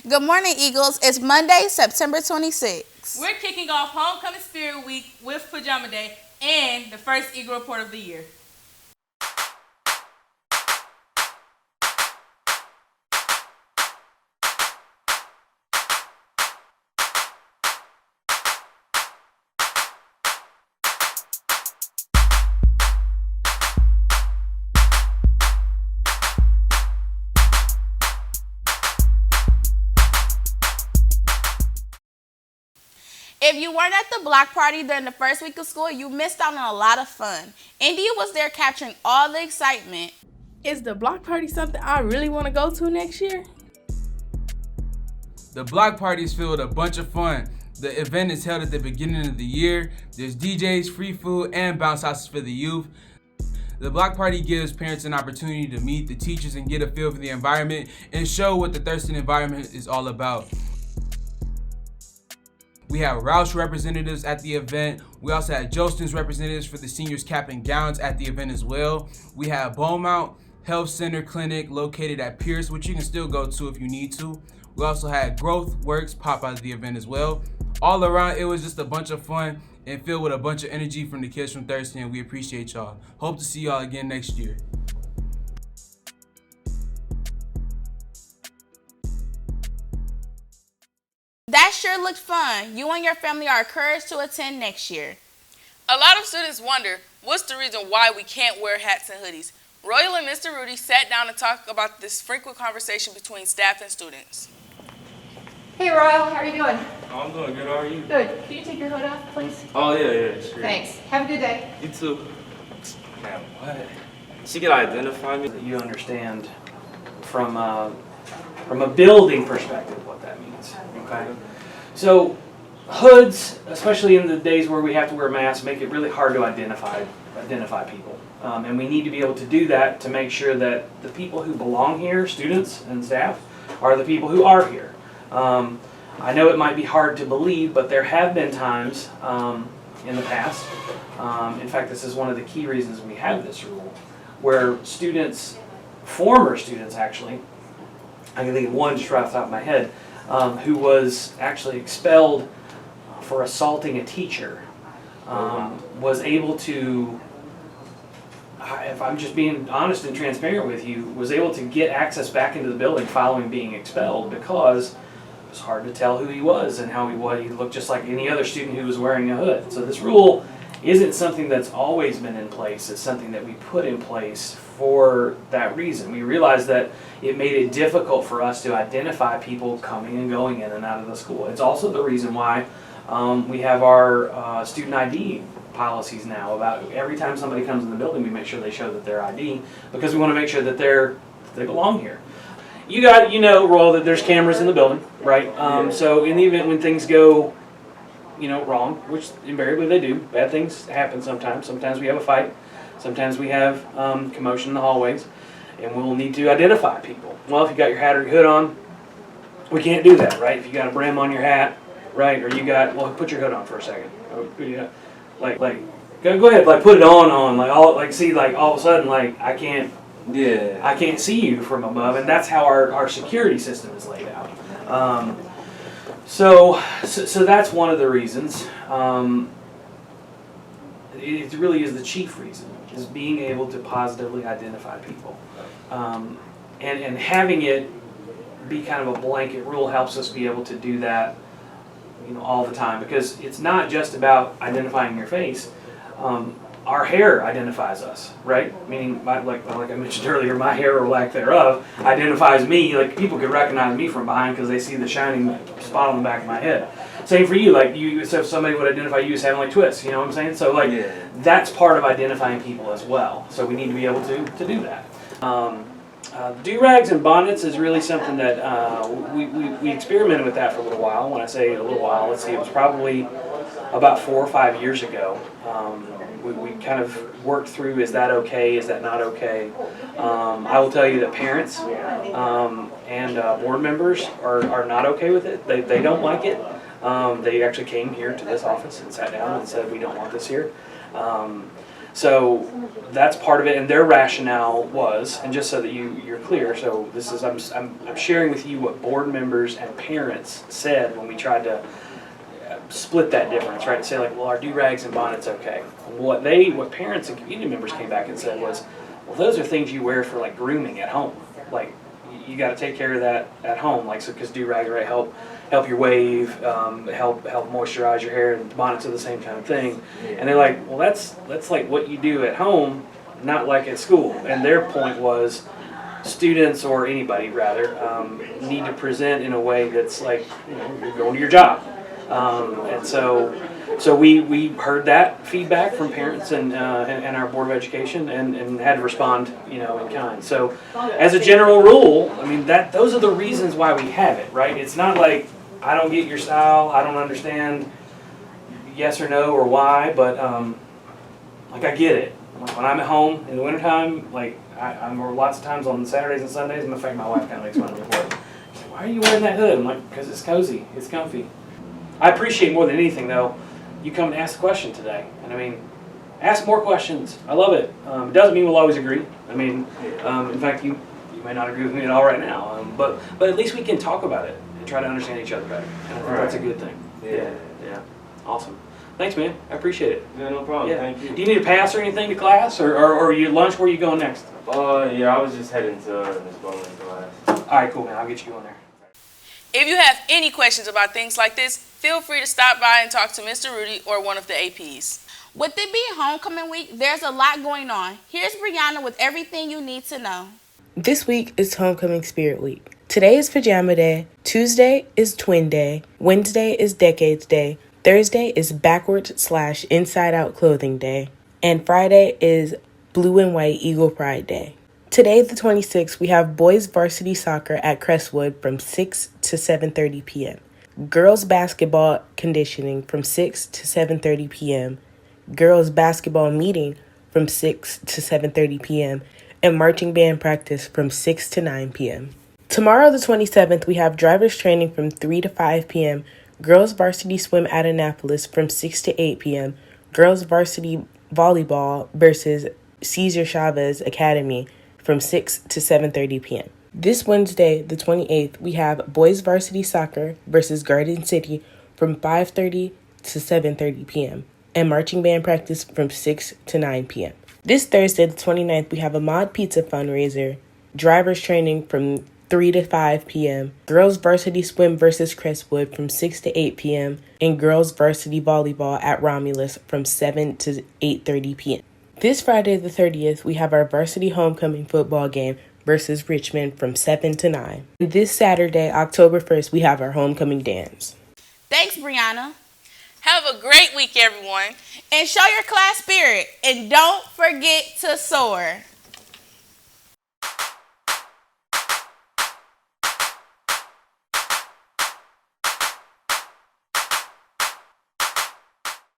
Good morning, Eagles. It's Monday, September 26th. We're kicking off Homecoming Spirit Week with Pajama Day and the first Eagle Report of the year. If you weren't at the block party during the first week of school, you missed out on a lot of fun. India was there capturing all the excitement. Is the block party something I really want to go to next year? The block party is filled with a bunch of fun. The event is held at the beginning of the year. There's DJs, free food, and bounce houses for the youth. The block party gives parents an opportunity to meet the teachers and get a feel for the environment and show what the Thurston environment is all about. We have Roush representatives at the event. We also had Jolston's representatives for the seniors cap and gowns at the event as well. We have Beaumont Health Center Clinic located at Pierce, which you can still go to if you need to. We also had Growth Works pop out of the event as well. All around, it was just a bunch of fun and filled with a bunch of energy from the kids from Thurston, and we appreciate y'all. Hope to see y'all again next year. That sure looked fun. You and your family are encouraged to attend next year. A lot of students wonder, what's the reason why we can't wear hats and hoodies? Royal and Mr. Rudy sat down to talk about this frequent conversation between staff and students. Hey Royal, how are you doing? Oh, I'm doing good. How are you? Good. Can you take your hood off, please? Oh, yeah, sure. Thanks. Have a good day. You too. Man, what? She can identify me. You understand from a building perspective what that means. Okay. So hoods, especially in the days where we have to wear masks, make it really hard to identify people. And we need to be able to do that to make sure that the people who belong here, students and staff, are the people who are here. I know it might be hard to believe, but there have been times in the past, in fact this is one of the key reasons we have this rule, where students, former students actually, I can think of one just right off the top of my head, who was actually expelled for assaulting a teacher, was able to, if I'm just being honest and transparent with you, was able to get access back into the building following being expelled because it was hard to tell who he was and how he was. He looked just like any other student who was wearing a hood. So this rule isn't something that's always been in place. It's something that we put in place for that reason. We realized that it made it difficult for us to identify people coming and going in and out of the school. It's also the reason why we have our student ID policies now. About every time somebody comes in the building, we make sure they show that they're ID because we want to make sure that they belong here. You know, Royal, that there's cameras in the building, right? So in the event when things go, wrong, which invariably they do, bad things happen sometimes. Sometimes we have a fight. Sometimes we have commotion in the hallways, and we'll need to identify people. Well, if you got your hat or your hood on, we can't do that, right? If you got a brim on your hat, right, or put your hood on for a second. Go ahead, put it on, all of a sudden, I can't see you from above, and that's how our security system is laid out. So that's one of the reasons. It really is the chief reason, is being able to positively identify people. And having it be kind of a blanket rule helps us be able to do that all the time, because it's not just about identifying your face. Our hair identifies us, right? Meaning, like I mentioned earlier, my hair or lack thereof identifies me. Like, people could recognize me from behind because they see the shining spot on the back of my head. Same for you, so if somebody would identify you as having twists, you know what I'm saying? So that's part of identifying people as well. So we need to be able to do that. Do-rags and bonnets is really something that we experimented with that for a little while. When I say a little while, let's see, it was probably about 4 or 5 years ago. We kind of worked through, is that okay, is that not okay? I will tell you that parents and board members are not okay with it. They don't like it. They actually came here to this office and sat down and said, we don't want this here. So that's part of it, and their rationale was, and just so that you're clear, so this is I'm sharing with you what board members and parents said when we tried to split that difference, right? To say like, well, our do-rags and bonnets okay. What parents and community members came back and said was, well, those are things you wear for like grooming at home. Like you got to take care of that at home, like so because do-rags right help your wave, help moisturize your hair, and bonnets are the same kind of thing. And they're like, well, that's like what you do at home, not like at school. And their point was, students or anybody rather need to present in a way that's like you're going to your job. And so we heard that feedback from parents and our Board of Education and had to respond, in kind. So as a general rule, I mean those are the reasons why we have it, right? It's not like I don't get your style, I don't understand yes or no or why, but like I get it. Like when I'm at home in the wintertime, like I'm lots of times on Saturdays and Sundays, and in fact my wife kind of makes fun of me for it. She's like, why are you wearing that hood? I'm like, because it's cozy, it's comfy. I appreciate more than anything though, you come and ask the question today. And I mean, ask more questions. I love it. It doesn't mean we'll always agree. I mean, in fact, you may not agree with me at all right now, but at least we can talk about it and try to understand each other better. And I think that's a good thing. Yeah. Awesome. Thanks, man. I appreciate it. Yeah, no problem. Yeah. Thank you. Do you need a pass or anything to class, or you lunch? Where are you going next? Yeah, I was just heading to Miss Bowman's class. All right, cool, man. I'll get you on there. If you have any questions about things like this, feel free to stop by and talk to Mr. Rudy or one of the APs. With it being homecoming week, there's a lot going on. Here's Brianna with everything you need to know. This week is Homecoming Spirit Week. Today is Pajama Day. Tuesday is Twin Day. Wednesday is Decades Day. Thursday is Backwards/Inside Out Clothing Day. And Friday is Blue and White Eagle Pride Day. Today, the 26th, we have boys varsity soccer at Crestwood from 6 to 7:30 p.m. Girls basketball conditioning from 6 to 7:30 p.m. Girls basketball meeting from 6 to 7:30 p.m. and marching band practice from 6 to 9 p.m. Tomorrow, the 27th, we have driver's training from 3 to 5 p.m. Girls varsity swim at Annapolis from 6 to 8 p.m. Girls varsity volleyball versus Cesar Chavez Academy from 6 to 7:30 p.m. This Wednesday, the 28th, we have boys varsity soccer versus Garden City from 5:30 to 7:30 p.m. and marching band practice from 6 to 9 p.m. This Thursday, the 29th, we have a Mod Pizza fundraiser, driver's training from 3 to 5 p.m., girls varsity swim versus Crestwood from 6 to 8 p.m., and girls varsity volleyball at Romulus from 7 to 8:30 p.m. This Friday, the 30th, we have our varsity homecoming football game versus Richmond from 7 to 9. And this Saturday, October 1st, we have our homecoming dance. Thanks, Brianna. Have a great week, everyone. And show your class spirit. And don't forget to soar.